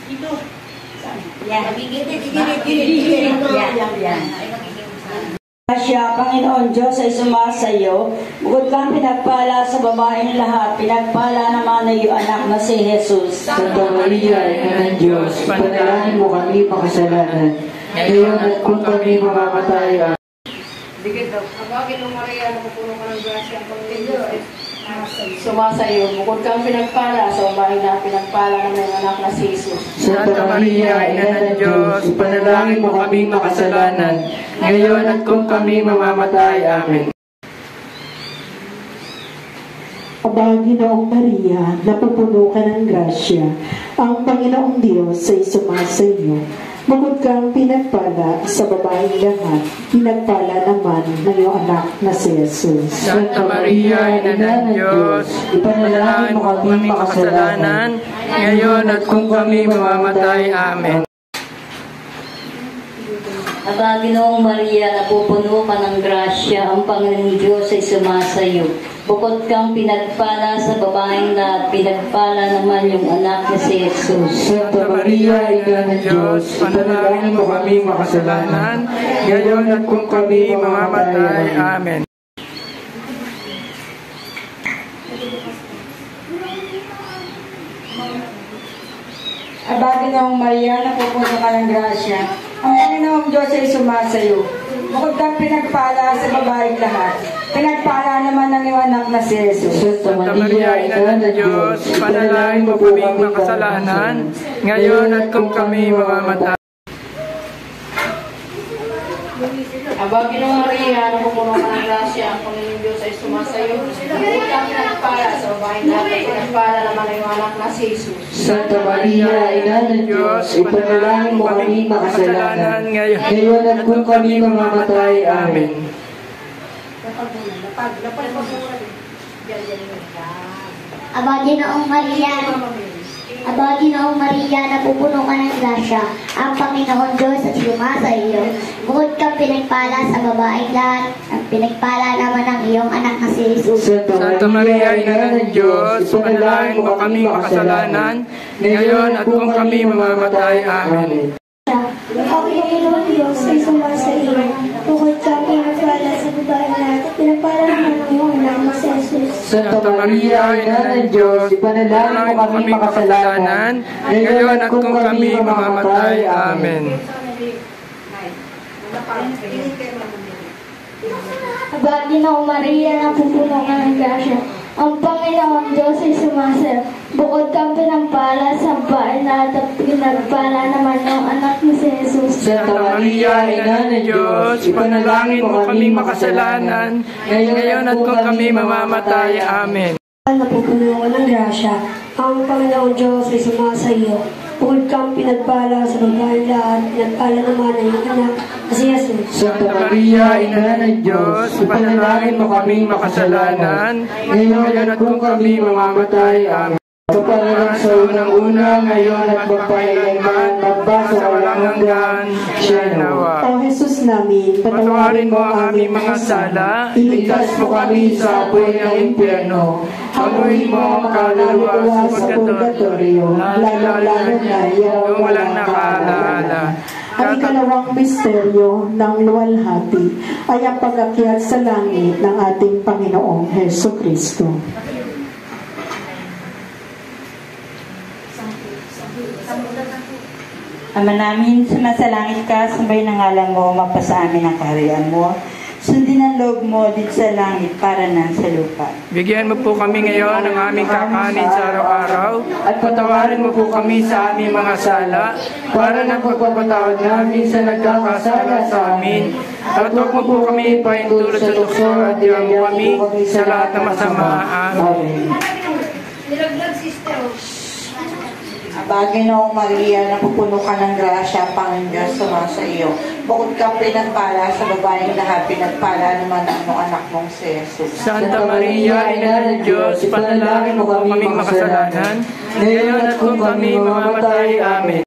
Dito. Yan. Yan. Siya, Panginoon Diyos ay sumasayo. Bukod kang pinagpala sa babaeng lahat, pinagpala naman ay iyong anak na si Jesus. Santa Maria, Ina ng Diyos, panalangin mo kami makasalanan, ngayon at kung kami mamamatay. Dikit daw. Abagin mo Maria, napupuno ka ng grasya ang Panginoon. Sumasayo. Bukod kang pinagpala sa babaeng lahat, pinagpala naman ang anak na si Jesus. Santa Maria, Ina ng Diyos, panalangin mo kami makasalanan, ngayon at kung kami mamamatay. Amen. Aba, Ginoong Maria, napupuno ka ng grasya, ang Panginoong Diyos ay sumasa iyo. Bukod kang pinagpala sa babaeng lahat, pinagpala naman ng iyong anak na si Jesus. Santa Maria, Ina ng Diyos, ipanalangin mo kami makasalanan, ngayon at kung kami mamamatay. Amen. Aba, Ginoong Maria, napupuno ka ng grasya, ang Panginoong Diyos ay sumasayo. Bukod kang pinagpala sa babaeng lahat, pinagpala naman yung anak na si Jesus. Santa Maria, Ina ng Diyos, panalangin mo kami makasalanan, ngayon at kung kami mamamatay. Amen. Aba, Ginoong Maria, napupuno ka ng grasya, ang Panginoong Diyos ay sumasayo. Bukod kang pinagpala sa babaeng lahat, pinagpala naman ng iyong anak na si Jesus. Santa Maria, Ina ng Diyos, panalangin mo po kami makasalanan, ngayon at kung kami mamamatay. Aba, Ginoong Maria, napupuno ka ng grasya, ang Panginoong Diyos ay sumasayo. Bukod kang pinagpala sa babaeng lahat, pinagpala naman ang iyong anak na si Jesus. Santa Maria, Ina ng Diyos, ipanalangin mo kami makasalanan, ngayon at kung kami mamamatay. Amen. Aba, Ginoong Maria, napupuno ka ng grasya, ang Panginoon Diyos at sumasa iyo. Bukod kang pinagpala sa babaeng lahat, ang pinagpala naman ang iyong anak na si Jesus. Santa Maria, Ina ng Diyos, ipanalangin mo kami makasalanan, ngayon at kung kami mamamatay. Amen. Ang Panginoon Diyos ay sumasa iyo. Bukod kang pinagpala sa babaeng lahat, pinagpala naman ang iyong anak na si Jesus. Santa Maria, Ina ng Diyos, ipanalangin mo kami makasalanan, ngayon at kung kami mamamatay. Amen. Aba, Ginoong Maria, napupuno ka ng grasya, ang Panginoon Diyos ay sumasayo. Bukod kang pinagpala sa babaeng lahat, at pinagpala naman ang anak ni si Jesus. Santa Maria, Ina ng Diyos, ipanalangin mo kami makasalanan, ngayon at kung kami mamamatay. Amen. Napupuno ka ng grasya, ang Panginoong Diyos ay sumasa iyo. Bukod kang pinagpala sa babaeng lahat, pinagpala naman ang iyong anak na si Jesus. Santa Maria, Ina ng Diyos, ipanalangin mo kami makasalanan, ngayon at kung kami mamamatay. Amen. Pagpalalang sa unang-una, ngayon at magpakailanman, magba sa walang hanggan, siya nawa. O Jesus namin, Patawarin mo ang aming mga sala, iligtas mo kami sa apoy ng impyerno, haluin mo ang kaluluwa sa purgatorio, lalo-lalo na yung walang nakaalala. Ang ikalawang misteryo ng luwalhati ay ang pag-akyat sa langit ng ating Panginoong Hesukristo. Ama namin, sumasalangit ka, sambahin ang ngalan mo, mapasa amin ang kaharian mo. Sundin ang loob mo dito sa langit para nan sa lupa. Bigyan mo po kami ngayon ng aming kakanin sa araw-araw at patawarin mo po kami sa aming mga sala para ng pagpapatawad namin sa nagkakasala sa amin. At huwag mo po kami paintulot sa tukso at diyan mo kami sa lahat ng masama. Amen. Aba, Ginoong Maria, napupuno ka ng grasya, Panginoon Diyos sumasa iyo. Bukod kang pinagpala sa babaeng lahat, pinagpala naman ang anak mong si Jesus. Santa Maria, Ina ng Diyos, panalangin mo kaming makasalanan, ngayon at kung kami mamamatay. Amen.